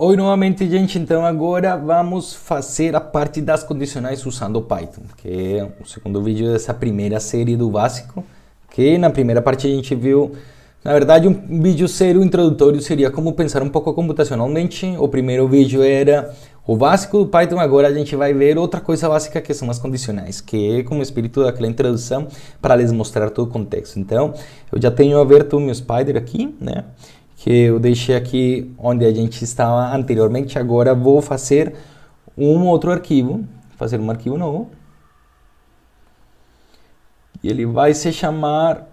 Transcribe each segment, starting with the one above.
Oi novamente, gente. Então agora vamos fazer a parte das condicionais usando Python, que é o segundo vídeo dessa primeira série do básico, que na primeira parte a gente viu, na verdade, um vídeo sério introdutório seria como pensar um pouco computacionalmente. O primeiro vídeo era o básico do Python, agora a gente vai ver outra coisa básica que são as condicionais, que é como o espírito daquela introdução para lhes mostrar todo o contexto. Então, eu já tenho aberto o meu Spider aqui, né? Que eu deixei aqui onde a gente estava anteriormente. Agora vou fazer um outro arquivo, fazer um arquivo novo. E ele vai se chamar,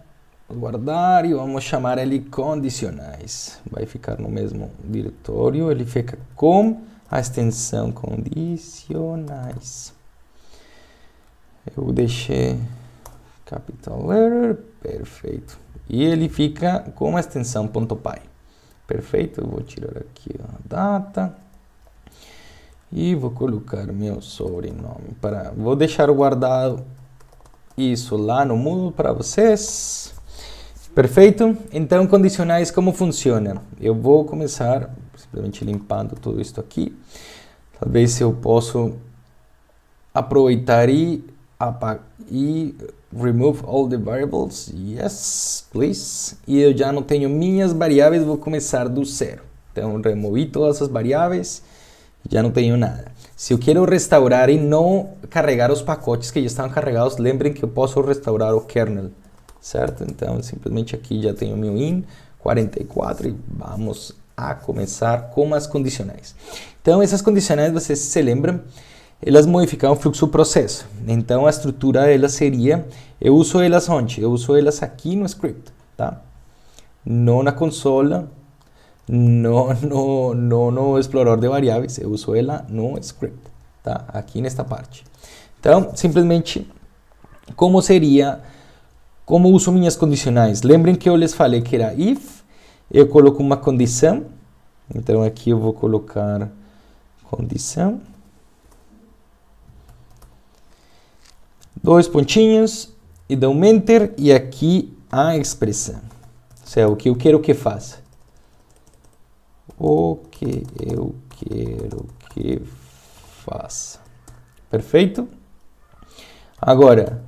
guardar, e vamos chamar ele condicionais. Vai ficar no mesmo diretório, ele fica com a extensão condicionais. Eu deixei capital letter, perfeito. E ele fica com a extensão .py. Perfeito, eu vou tirar aqui a data e vou colocar meu sobrenome. Vou deixar guardado isso lá no Moodle para vocês. Perfeito? Então, condicionais, como funciona? Eu vou começar simplesmente limpando tudo isso aqui. Talvez eu possa aproveitar e remove all the variables, yes, please. E eu já não tenho minhas variáveis, vou começar do zero. Então, removi todas as variáveis, já não tenho nada. Se eu quero restaurar e não carregar os pacotes que já estão carregados, lembrem que eu posso restaurar o kernel, certo? Então, simplesmente aqui já tenho meu in 44 e vamos a começar com as condicionais. Então, essas condicionais, vocês se lembram, elas modificam o fluxo do processo. Então, a estrutura delas seria, eu uso elas onde? Eu uso elas aqui no script, tá? Não na consola, não no explorador de variáveis, eu uso ela no script, tá? Aqui nesta parte. Então, simplesmente, como uso minhas condicionais? Lembrem que eu les falei que era if, eu coloco uma condição, então aqui eu vou colocar condição, dois pontinhos e dou um enter e aqui a expressão. Ou seja, o que eu quero que faça. O que eu quero que faça. Perfeito? Agora,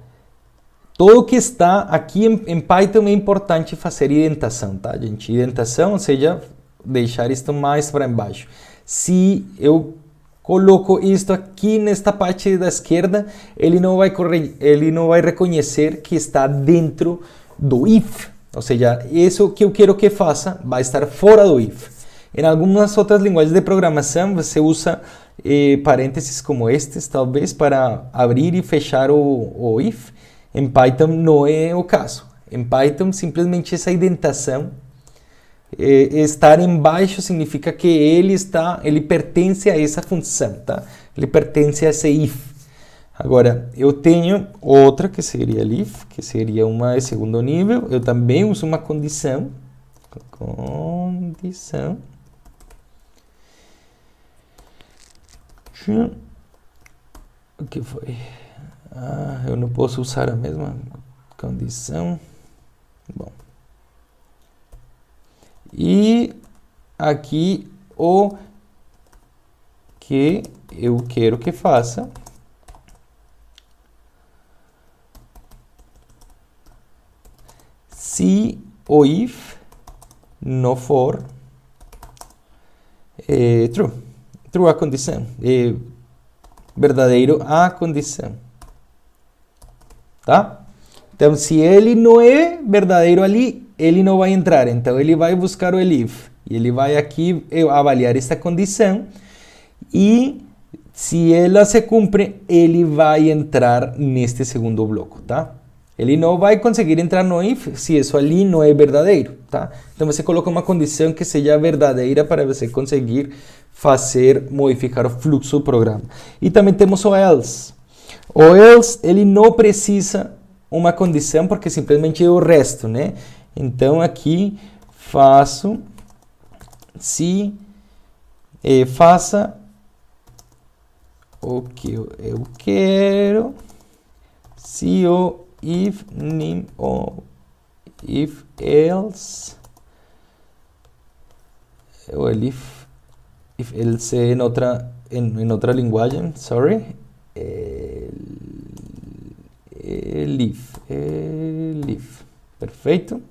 tudo que está aqui em Python é importante fazer indentação, tá, gente? Indentação, ou seja, deixar isto mais para baixo. Se eu coloco isto aqui nesta parte da esquerda, ele não vai reconhecer que está dentro do if. Ou seja, isso que eu quero que faça vai estar fora do if. Em algumas outras linguagens de programação, você usa parênteses como estes, talvez, para abrir e fechar o if. Em Python não é o caso. Em Python, simplesmente essa indentação, estar embaixo significa que ele pertence a essa função, tá? Ele pertence a esse if. Agora, eu tenho outra que seria if, que seria uma de segundo nível. Eu também uso uma condição. O que foi? Eu não posso usar a mesma condição. Bom. E aqui o que eu quero que faça. Se o if não for true. True a condição. Verdadeiro a condição. Tá? Então, se ele não é verdadeiro ali, ele não vai entrar. Então, ele vai buscar o if. E ele vai aqui avaliar esta condição. E se ela se cumpre, ele vai entrar neste segundo bloco, tá? Ele não vai conseguir entrar no if se isso ali não é verdadeiro, tá? Então, você coloca uma condição que seja verdadeira para você conseguir modificar o fluxo do programa. E também temos o else. O else, ele não precisa uma condição, porque simplesmente é o resto, né? Então, aqui, faço, se faça o que eu quero, se o if, nim, ou if, else, ou if, if else en otra linguagem, sorry. Elif. Perfeito.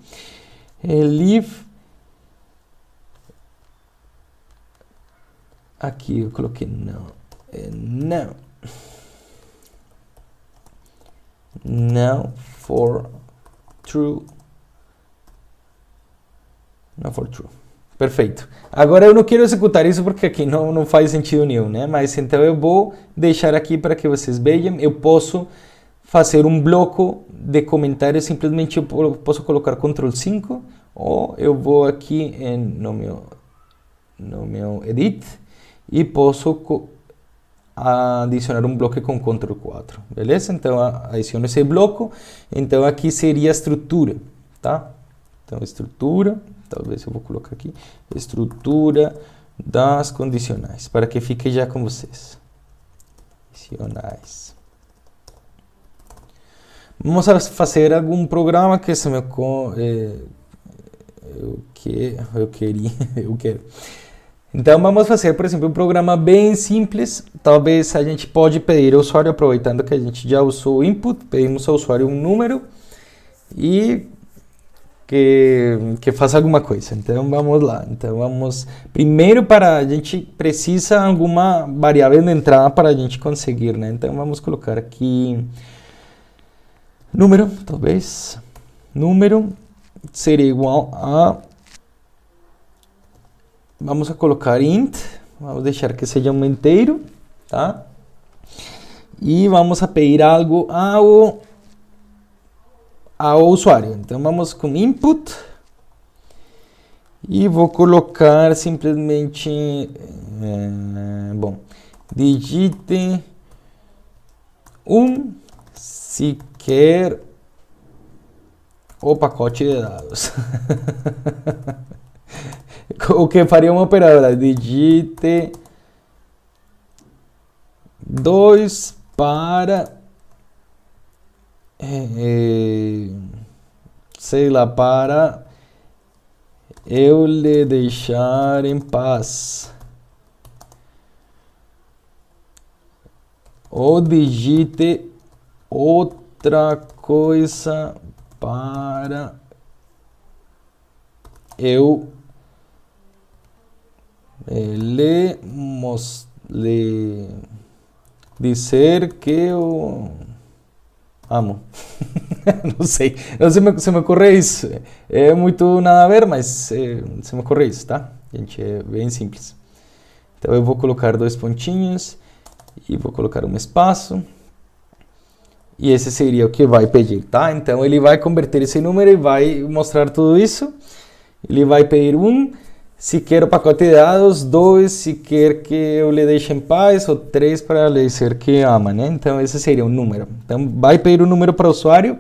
Elif. Aqui eu coloquei não. Não. Não for true. Não for true. Perfeito. Agora eu não quero executar isso porque aqui não faz sentido nenhum, né? Mas então eu vou deixar aqui para que vocês vejam. Eu posso fazer um bloco de comentários, simplesmente eu posso colocar Ctrl 5 ou eu vou aqui no meu edit e posso adicionar um bloco com Ctrl 4, beleza? Então adiciono esse bloco, então aqui seria a estrutura, tá? Então estrutura, talvez eu vou colocar aqui, estrutura das condicionais, para que fique já com vocês. Condicionais. Vamos a fazer algum programa que se me eu quero. Então vamos fazer, por exemplo, um programa bem simples. Talvez a gente pode pedir ao usuário, aproveitando que a gente já usou o input, pedimos ao usuário um número e que faça alguma coisa. Então vamos lá. Então vamos primeiro, para a gente precisa alguma variável de entrada para a gente conseguir, né? Então vamos colocar aqui número, talvez. Número seria igual a, vamos a colocar int, vamos deixar que seja um inteiro, tá? E vamos a pedir algo ao usuário. Então vamos com input e vou colocar simplesmente, digite se quer o pacote de dados. O que faria uma operadora? Digite 2 para sei lá, para eu lhe deixar em paz. Ou digite outra coisa para eu lhe dizer que eu amo. Não sei, não se me ocorre isso. É muito nada a ver, mas se me ocorre isso, tá? Gente, é bem simples. Então eu vou colocar 2 pontinhos e vou colocar um espaço. E esse seria o que vai pedir, tá? Então ele vai converter esse número e vai mostrar tudo isso. Ele vai pedir se quer o pacote de dados, 2 se quer que eu lhe deixe em paz, ou 3 para lhe dizer que ama, né? Então esse seria um número. Então vai pedir um número para o usuário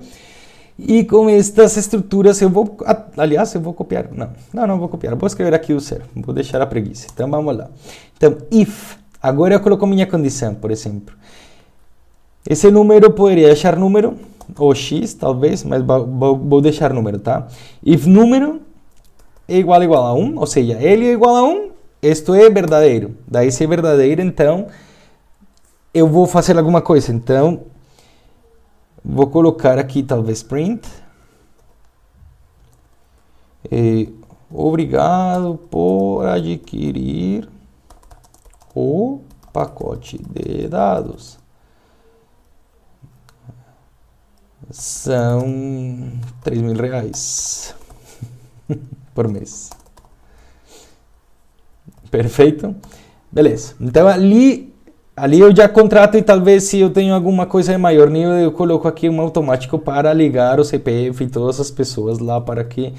e com estas estruturas eu vou, aliás, eu vou copiar, não vou copiar, vou escrever aqui o zero, vou deixar a preguiça. Então vamos lá. Então if, agora eu coloco minha condição, por exemplo. Esse número poderia deixar número, ou x talvez, mas vou deixar número, tá? If número é igual a 1, ou seja, ele é igual a 1, isto é verdadeiro. Daí se é verdadeiro, então eu vou fazer alguma coisa. Então vou colocar aqui talvez print. Obrigado por adquirir o pacote de dados. São R$3.000 por mês. Perfeito? Beleza. Então ali eu já contrato e talvez se eu tenho alguma coisa de maior nível, eu coloco aqui um automático para ligar o CPF e todas as pessoas lá para que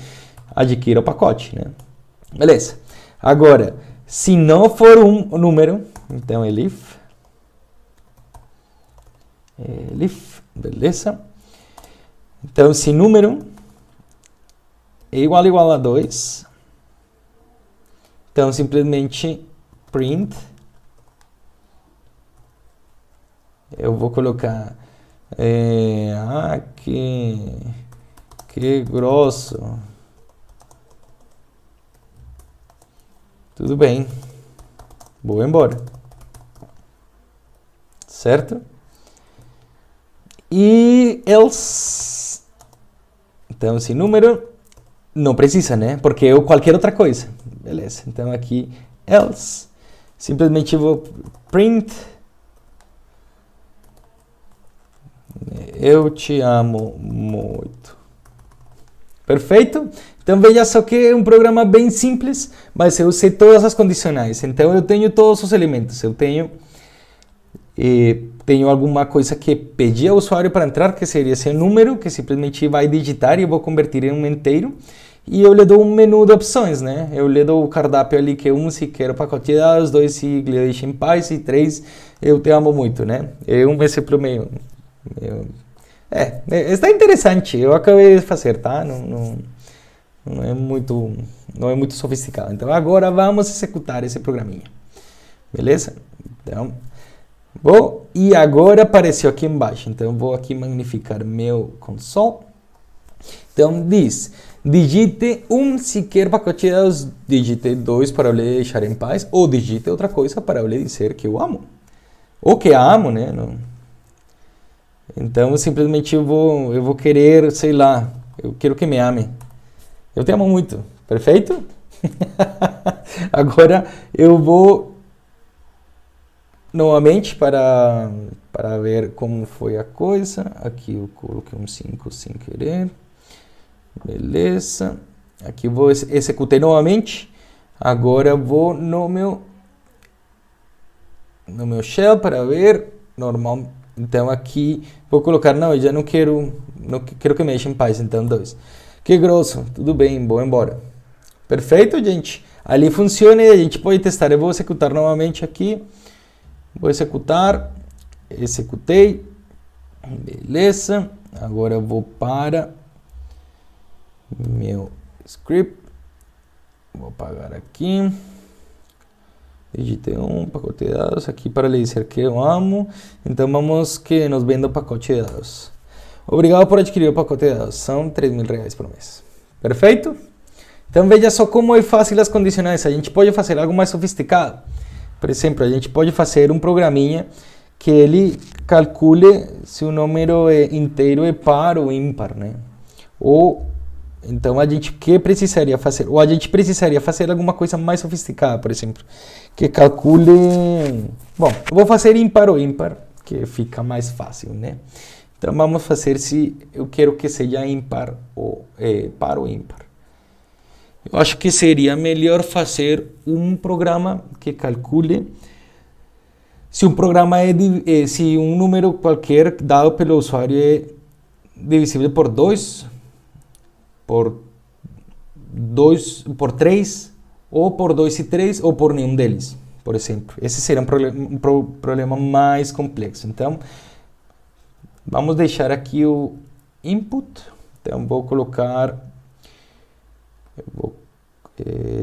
adquira o pacote, né? Beleza. Agora, se não for um número, então elif, beleza? Então, se número é igual a 2, então simplesmente print, eu vou colocar que grosso, tudo bem, vou embora. Certo? E else. Então, esse número não precisa, né? Porque eu qualquer outra coisa. Beleza. Então, aqui, else. Simplesmente vou print. Eu te amo muito. Perfeito? Então veja só que é um programa bem simples, mas eu usei todas as condicionais. Então eu tenho todos os elementos. Eu tenho alguma coisa que pedi ao usuário para entrar, que seria esse número, que simplesmente vai digitar e eu vou convertir em um inteiro. E eu lhe dou um menu de opções, né? Eu lhe dou o cardápio ali, que 1, se quero pacote de dados, 2, se lhe deixa em paz, e 3, eu te amo muito, né? É um exemplo meio... está interessante. Eu acabei de fazer, tá? Não é muito sofisticado. Então, agora vamos executar esse programinha. Beleza? Então, e agora apareceu aqui embaixo. Então, eu vou aqui magnificar meu console. Então, diz, digite 1 se quer pacote de dados, digite 2 para eu lhe deixar em paz, ou digite outra coisa para eu lhe dizer que eu amo. Ou que a amo, né? Então, simplesmente eu vou querer, sei lá, eu quero que me ame. Eu te amo muito. Perfeito? Agora eu vou novamente para ver como foi a coisa. Aqui eu coloquei um 5 sem querer. Beleza. Aqui eu vou executei novamente. Agora eu vou no meu shell para ver normal. Então aqui vou colocar, não, eu já não quero que me deixe em paz, então 2. Que grosso, tudo bem, vou embora. Perfeito, gente? Ali funciona e a gente pode testar. Eu vou executar novamente aqui. Vou executar. Executei. Beleza. Agora eu vou para meu script. Vou apagar aqui. Digitei um pacote de dados aqui para lhe dizer que eu amo. Então vamos que nos venda o pacote de dados. Obrigado por adquirir o pacote de dados. São R$3.000 por mês. Perfeito? Então veja só como é fácil as condicionais. A gente pode fazer algo mais sofisticado. Por exemplo, a gente pode fazer um programinha que ele calcule se o número inteiro é par ou ímpar, né? Ou então a gente precisaria fazer? Ou a gente precisaria fazer alguma coisa mais sofisticada, por exemplo, que calcule. Bom, eu vou fazer ímpar ou ímpar, que fica mais fácil, né? Então vamos fazer se eu quero que seja ímpar ou par ou ímpar. Eu acho que seria melhor fazer um programa que calcule se um programa se um número qualquer dado pelo usuário é divisível por 2, por 3, ou por 2 e 3, ou por nenhum deles, por exemplo. Esse seria um problema mais complexo. Então, vamos deixar aqui o input. Então, vou colocar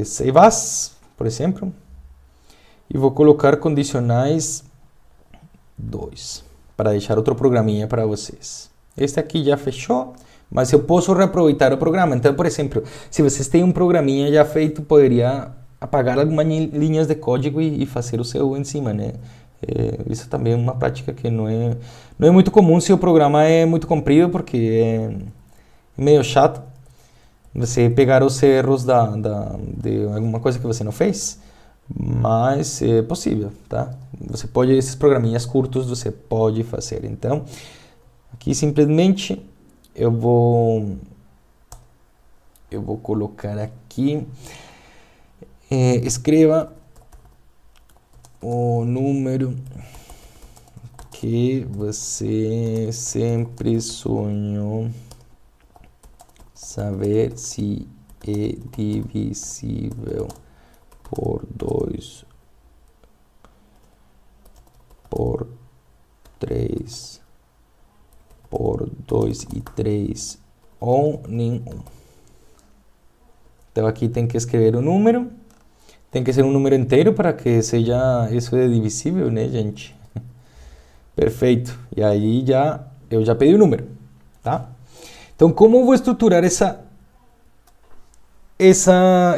save as, por exemplo, e vou colocar condicionais 2, para deixar outro programinha para vocês. Este aqui já fechou, mas eu posso reaproveitar o programa. Então, por exemplo, se vocês têm um programinha já feito, poderia apagar algumas linhas de código e fazer o seu em cima, né? Isso também é uma prática que não é muito comum se o programa é muito comprido, porque é meio chato você pegar os erros de alguma coisa que você não fez, mas é possível, tá? Esses programinhas curtos você pode fazer. Então, aqui simplesmente eu vou colocar aqui, escreva o número que você sempre sonhou saber se é divisível por 2, por 3, por 2 e 3 ou nenhum. Então aqui tem que escrever o número, tem que ser um número inteiro para que seja isso é divisível, né, gente? Perfeito. E aí eu já pedi o número, tá? Então, como eu vou estruturar essa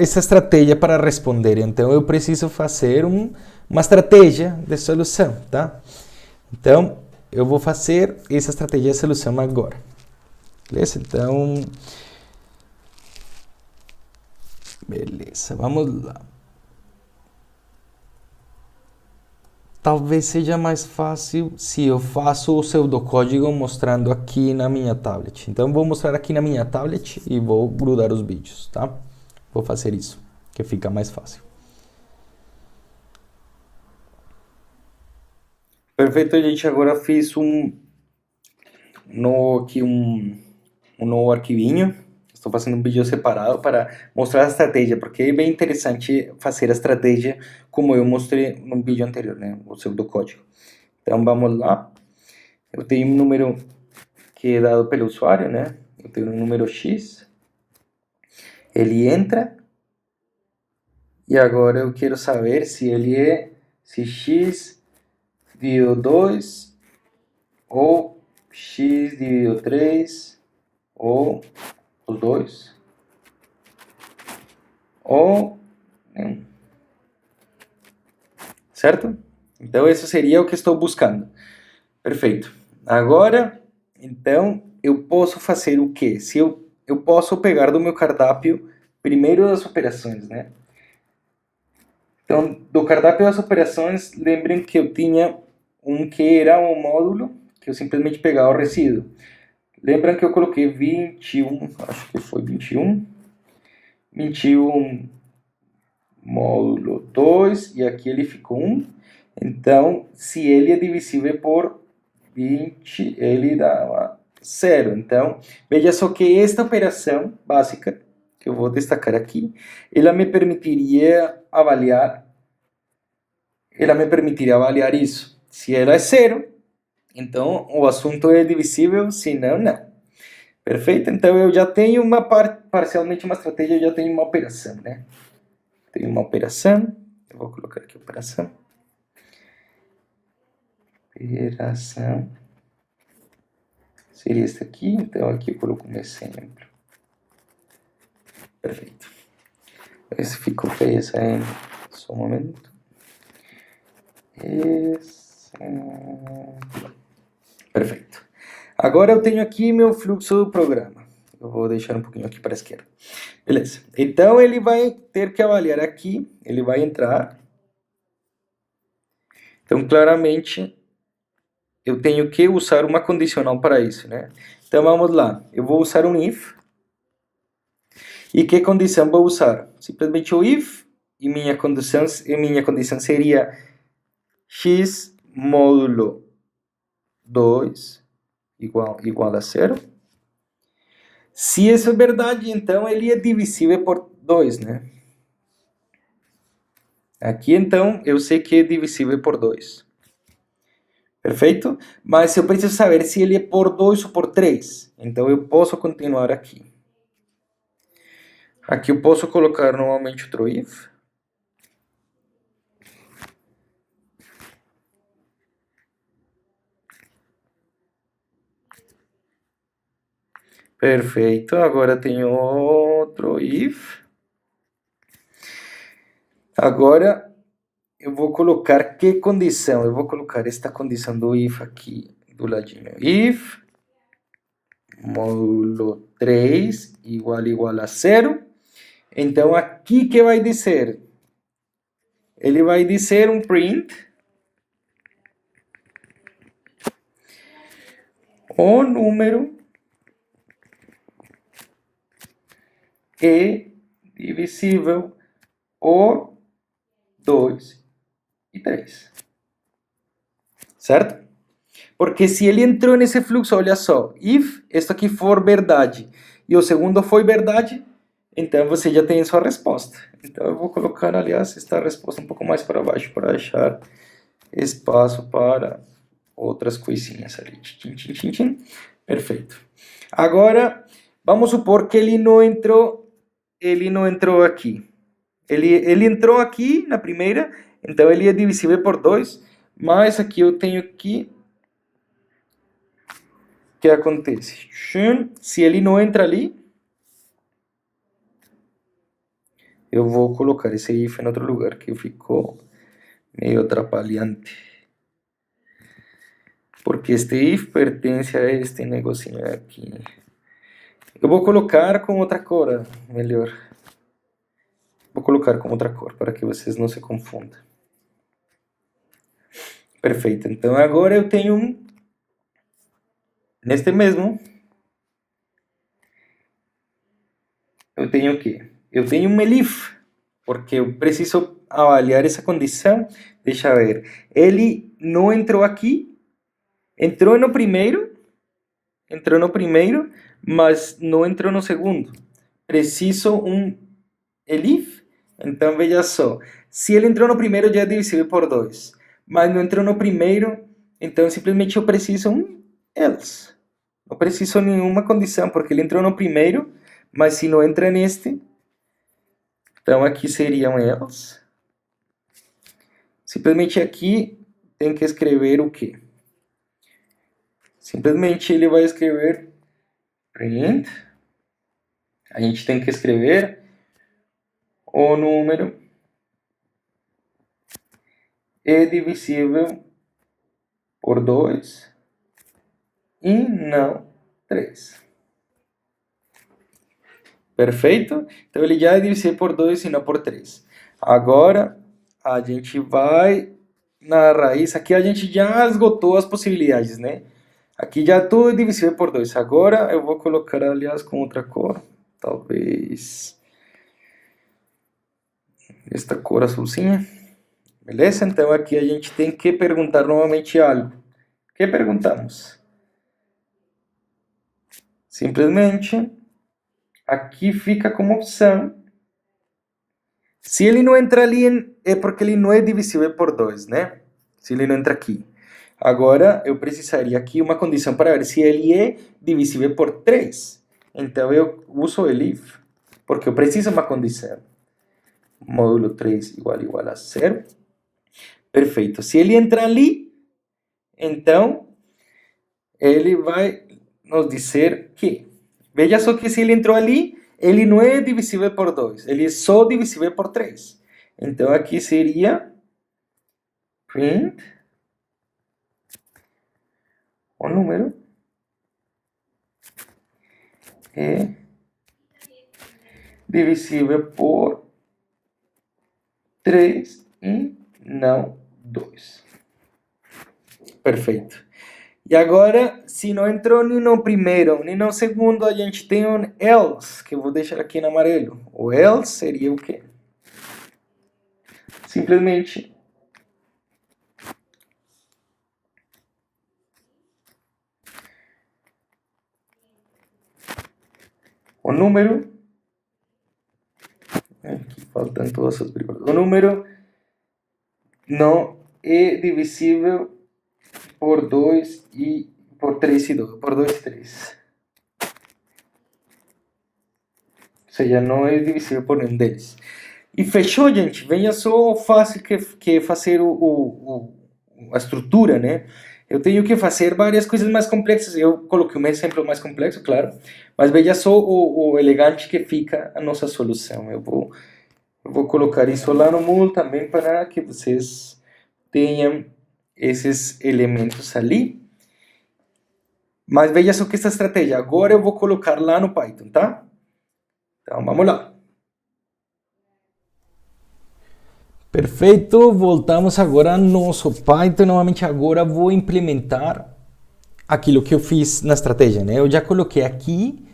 estratégia para responder? Então, eu preciso fazer um uma estratégia de solução, tá? Então, eu vou fazer essa estratégia de solução agora. Beleza? Então, beleza, vamos lá. Talvez seja mais fácil se eu faço o pseudocódigo mostrando aqui na minha tablet. Então, vou mostrar aqui na minha tablet e vou grudar os vídeos, tá? Vou fazer isso, que fica mais fácil. Perfeito, gente. Agora fiz um novo arquivinho. Estou fazendo um vídeo separado para mostrar a estratégia, porque é bem interessante fazer a estratégia como eu mostrei no vídeo anterior, né? O pseudocódigo. Então, vamos lá. Eu tenho um número que é dado pelo usuário, né? Eu tenho um número X. Ele entra. E agora eu quero saber se se X dividido 2 ou X dividido 3 ou os dois ou nenhum. Certo? Então, isso seria o que estou buscando. Perfeito. Agora, então, eu posso fazer o quê? Se eu posso pegar do meu cardápio primeiro das operações, né? Então, do cardápio das operações, lembrem que eu tinha um que era um módulo, que eu simplesmente pegava o resíduo. Lembram que eu coloquei 21, acho que foi 21 módulo 2, e aqui ele ficou 1. Então, se ele é divisível por 20, ele dá 0. Então, veja só que esta operação básica, que eu vou destacar aqui, ela me permitiria avaliar isso. Se ela é 0, então o assunto é divisível, se não, não. Perfeito? Então, eu já tenho parcialmente uma estratégia, eu já tenho uma operação, né? Tenho uma operação, eu vou colocar aqui operação. Operação seria esta aqui, então aqui eu coloco um exemplo. Perfeito. Esse ficou feio, só um momento. Perfeito. Agora eu tenho aqui meu fluxo do programa. Eu vou deixar um pouquinho aqui para a esquerda. Beleza. Então, ele vai ter que avaliar aqui. Ele vai entrar. Então, claramente, eu tenho que usar uma condicional para isso, né? Então, vamos lá. Eu vou usar um if. E que condição vou usar? Simplesmente o if. E minha condição seria x módulo 2 igual a 0. Se isso é verdade, então ele é divisível por 2, né? Aqui, então, eu sei que é divisível por 2. Perfeito? Mas eu preciso saber se ele é por 2 ou por 3. Então, eu posso continuar aqui. Aqui eu posso colocar novamente outro if. Perfeito. Agora tenho outro if. Agora, eu vou colocar que condição? Eu vou colocar esta condição do if aqui do ladinho. If módulo 3 igual a 0. Então, aqui que vai dizer? Ele vai dizer um print. O número é divisível por 2 e 3. Certo? Porque se ele entrou nesse fluxo, olha só, if isso aqui for verdade e o segundo foi verdade, então você já tem sua resposta. Então eu vou colocar, aliás, esta resposta um pouco mais para baixo para deixar espaço para outras coisinhas ali. Tchim, tchim, tchim, tchim. Perfeito. Agora, vamos supor que ele não entrou aqui. Ele entrou aqui na primeira, então ele é divisível por 2, mas aqui eu tenho que... O que acontece? Se ele não entra ali, eu vou colocar esse if em outro lugar, que ficou meio atrapalhante. Porque este if pertence a este negocinho aqui. Eu vou colocar com outra cor, melhor. Vou colocar com outra cor, para que vocês não se confundam. Perfeito, então agora eu tenho neste mesmo, eu tenho o quê? Eu tenho um elif, porque eu preciso avaliar essa condição. Deixa eu ver, ele não entrou aqui, entrou no primeiro, mas não entrou no segundo. Preciso um elif, então veja só, se ele entrou no primeiro já é divisível por 2, mas não entrou no primeiro, então simplesmente eu preciso um else. Não preciso nenhuma condição, porque ele entrou no primeiro, mas se não entra neste, então aqui seria um else. Simplesmente aqui tem que escrever o quê? Simplesmente ele vai escrever print. A gente tem que escrever o número é divisível por 2 e não 3. Perfeito? Então ele já é divisível por 2 e não por 3. Agora a gente vai na raiz. Aqui a gente já esgotou as possibilidades, né? Aqui já tudo é divisível por 2. Agora eu vou colocar, aliás, com outra cor. Talvez esta cor azulzinha. Beleza? Então aqui a gente tem que perguntar novamente algo. O que perguntamos? Simplesmente, aqui fica como opção. Se ele não entra ali, é porque ele não é divisível por 2, né? Se ele não entra aqui. Agora, eu precisaria aqui uma condição para ver se ele é divisível por 3. Então, eu uso el if, porque eu preciso de uma condição. Módulo 3 igual a 0. Perfeito. Se ele entra ali, então, ele vai nos dizer que, veja só que se ele entrou ali, ele não é divisível por 2, ele é só divisível por 3. Então, aqui seria print o número é divisível por 3 e não 2. Perfeito. E agora, se não entrou nem no primeiro, nem no segundo, a gente tem um else, que eu vou deixar aqui em amarelo. O else seria o quê? Simplesmente o número, aqui faltam todas as vírgulas, o número não é divisível por 2 e por 3 e 2, por 2 e 3. Ou seja, não é divisível por nenhum deles. E fechou, gente. Veja só o fácil que fazer a estrutura, né? Eu tenho que fazer várias coisas mais complexas. Eu coloquei um exemplo mais complexo, claro. Mas veja só o elegante que fica a nossa solução. Eu vou colocar isso lá no Moodle também para que vocês tenham esses elementos ali. Mas veja só que essa estratégia. Agora eu vou colocar lá no Python, tá? Então, vamos lá. Perfeito, voltamos agora ao nosso Python. Novamente agora vou implementar aquilo que eu fiz na estratégia, né? Eu já coloquei aqui,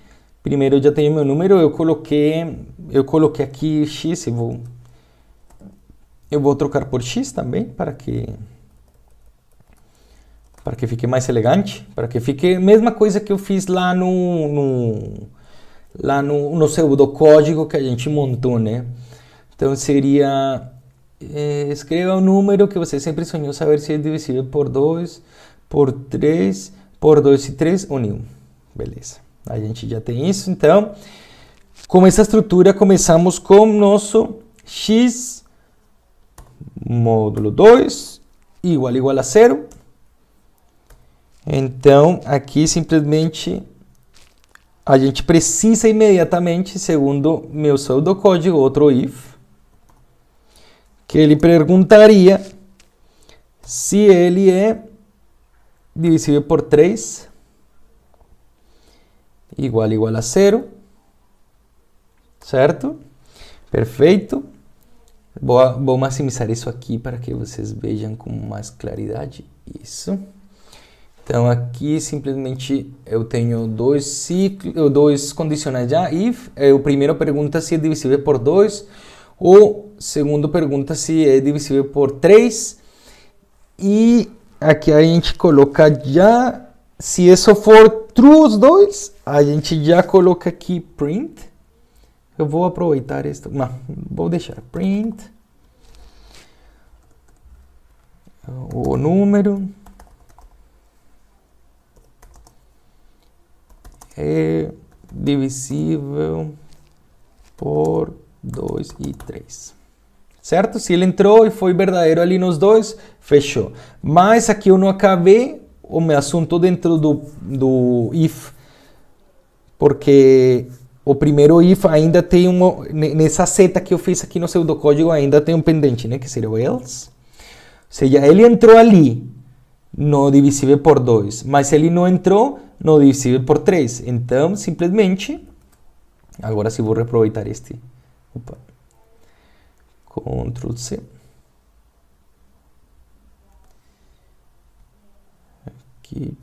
primeiro eu já tenho meu número, eu coloquei aqui x, eu vou trocar por x também, para que fique mais elegante, para que fique a mesma coisa que eu fiz lá no pseudocódigo que a gente montou, né? Então seria... escreva o número que você sempre sonhou saber se é divisível por 2, por 3, por 2 e 3 ou nenhum. Beleza. A gente já tem isso. Então, com essa estrutura, começamos com nosso x módulo 2 igual a 0. Então, aqui simplesmente a gente precisa imediatamente, segundo meu pseudocódigo, outro if, que ele perguntaria se ele é divisível por 3, igual a 0, certo? Perfeito. Vou maximizar isso aqui para que vocês vejam com mais claridade. Isso. Então aqui simplesmente eu tenho dois condicionais já. If, o primeiro pergunta se é divisível por 2, o segundo pergunta se é divisível por 3. E aqui a gente coloca já, se isso for true os dois, a gente já coloca aqui print. Eu vou aproveitar isso, não, vou deixar print o número é divisível por 2 e 3. Certo? Se ele entrou e foi verdadeiro ali nos dois, fechou. Mas aqui eu não acabei o meu assunto dentro do if, porque o primeiro if ainda tem nessa seta que eu fiz aqui no pseudocódigo ainda tem um pendente, né? Que seria o else. Ou seja, ele entrou ali, no divisível por 2, mas ele não entrou no divisível por 3. Então, simplesmente, agora sim vou reaproveitar este. Opa. Ctrl C. Aqui.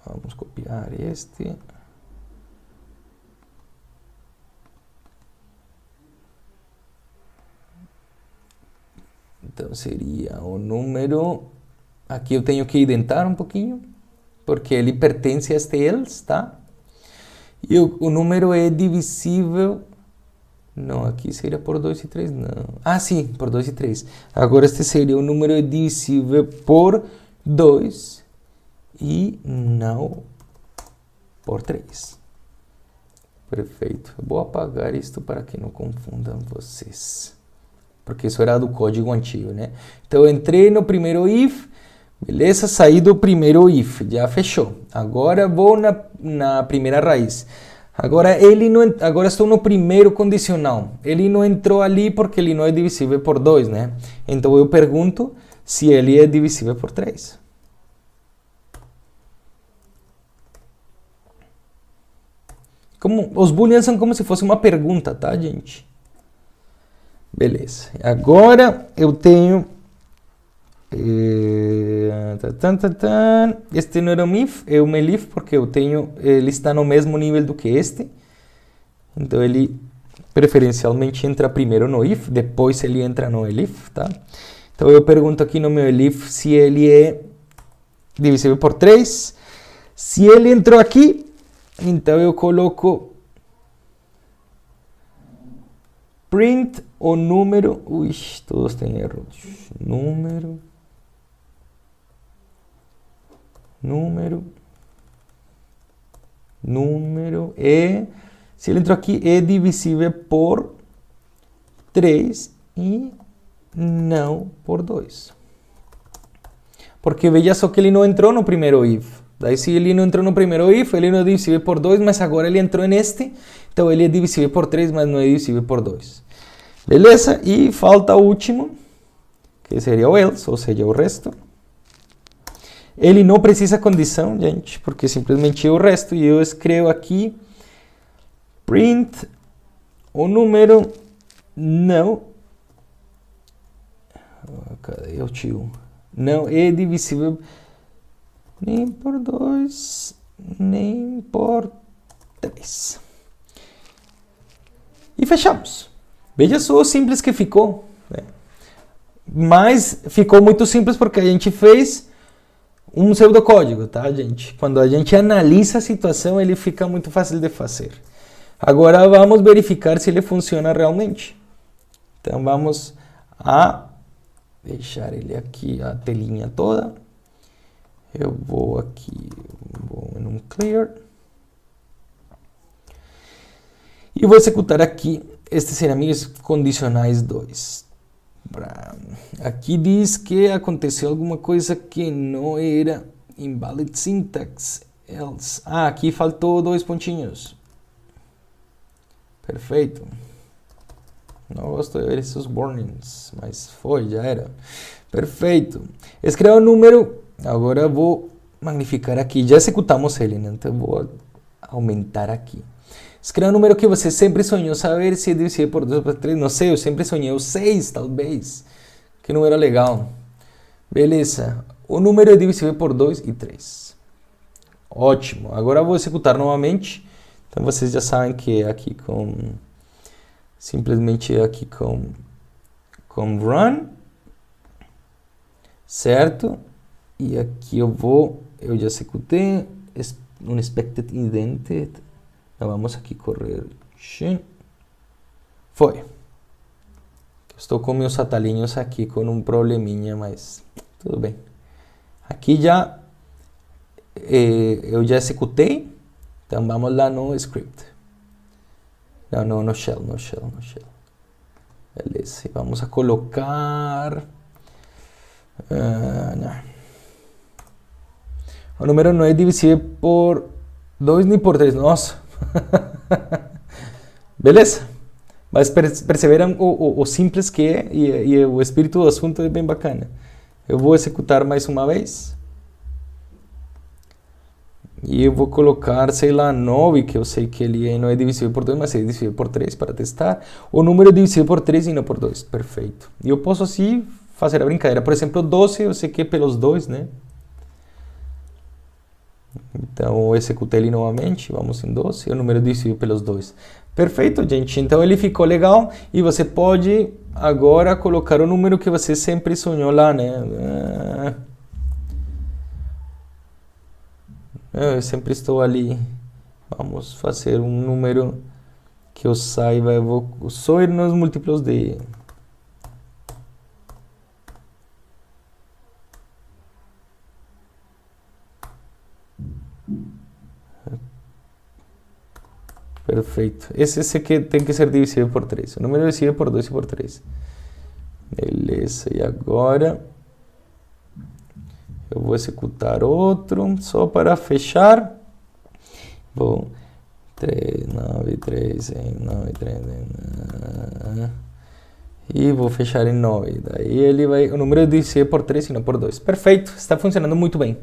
Vamos copiar este. Então seria o número. Aqui eu tenho que indentar um pouquinho, porque ele pertence a este else, tá? E o número é divisível. Não, aqui seria por 2 e 3, não. Ah, sim, por 2 e 3. Agora este seria o número divisível por 2 e não por 3. Perfeito. Eu vou apagar isto para que não confundam vocês. Porque isso era do código antigo, né? Então eu entrei no primeiro if, beleza? Saí do primeiro if, já fechou. Agora vou na primeira raiz. Agora estou no primeiro condicional. Ele não entrou ali porque ele não é divisível por 2, né? Então eu pergunto se ele é divisível por 3. Os booleans são como se fosse uma pergunta, tá, gente? Beleza. Agora eu tenho este não era um if, é um elif, porque ele está no mesmo nível do que este. Então ele preferencialmente entra primeiro no if, depois ele entra no elif, tá? Então eu pergunto aqui no meu elif se ele é divisível por 3. Se ele entrou aqui, então eu coloco print o número. Ui, todos têm erros. Número é, se ele entrou aqui, é divisível por 3 e não por 2. Porque veja só que ele não entrou no primeiro if. Daí se ele não entrou no primeiro if, ele não é divisível por 2, mas agora ele entrou neste, então ele é divisível por 3, mas não é divisível por 2. Beleza? E falta o último, que seria o else, ou seja, o resto. Ele não precisa condição, gente, porque simplesmente é o resto. E eu escrevo aqui print o número não. Cadê o tio? Não é divisível nem por 2, nem por 3. E fechamos. Veja só o simples que ficou, né? Mas ficou muito simples porque a gente fez um pseudocódigo, tá, gente? Quando a gente analisa a situação, ele fica muito fácil de fazer. Agora vamos verificar se ele funciona realmente. Então vamos a deixar ele aqui, a telinha toda. Eu vou aqui, vou em um clear. E vou executar aqui estes cerâmicos condicionais 2. Aqui diz que aconteceu alguma coisa que não era invalid syntax else. Ah, aqui faltou 2 pontinhos. Perfeito. Não gosto de ver esses warnings, mas foi, já era. Perfeito. Escreva o número. Agora eu vou magnificar aqui. Já executamos ele, né? Então eu vou aumentar aqui. Escreva o número que você sempre sonhou saber se é divisível por 2 ou por 3. Não sei, eu sempre sonhei o 6, talvez. Que número legal. Beleza. O número é divisível por 2 e 3. Ótimo. Agora eu vou executar novamente. Então vocês já sabem que é aqui com... Simplesmente aqui com run. Certo? E aqui eu já executei. Unexpected indented. Então vamos aqui correr. Foi. Estou com meus atalhinhos aqui com um probleminha, mas tudo bem. Aqui já eu já executei. Então vamos lá no script. Não, no shell. Beleza. E vamos a colocar... O número não é divisível por 2 nem por 3. Nossa. Beleza? Mas perceberam o simples que é e o espírito do assunto é bem bacana. Eu vou executar mais uma vez. E eu vou colocar, sei lá, 9, que eu sei que ele não é divisível por 2, mas é divisível por 3 para testar. O número é divisível por 3 e não por 2. Perfeito. E eu posso assim fazer a brincadeira. Por exemplo, 12 eu sei que é pelos 2, né? Então eu executei ele novamente. Vamos em 12. O número é divisível pelos 2. Perfeito, gente. Então ele ficou legal. E você pode agora colocar o número que você sempre sonhou lá, né? Eu sempre estou ali. Vamos fazer um número que eu saiba. Eu vou só ir nos múltiplos de... Perfeito. Esse aqui tem que ser divisível por 3. O número é divisível por 2 e por 3. Beleza. E agora... eu vou executar outro, só para fechar. Vou 3, 9, 3, 9, 3, e vou fechar em 9. Daí ele vai, o número é divisível por 3 e não por 2. Perfeito, está funcionando muito bem.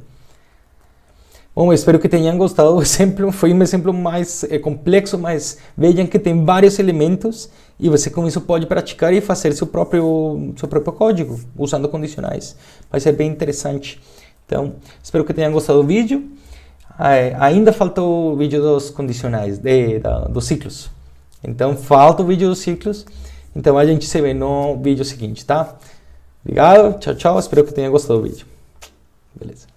Bom, espero que tenham gostado do exemplo. Foi um exemplo mais complexo, mas vejam que tem vários elementos e você com isso pode praticar e fazer seu próprio código usando condicionais. Vai ser bem interessante. Então, espero que tenham gostado do vídeo. Ainda falta o vídeo dos condicionais, dos ciclos. Então, falta o vídeo dos ciclos. Então, a gente se vê no vídeo seguinte, tá? Obrigado, tchau, tchau. Espero que tenham gostado do vídeo. Beleza.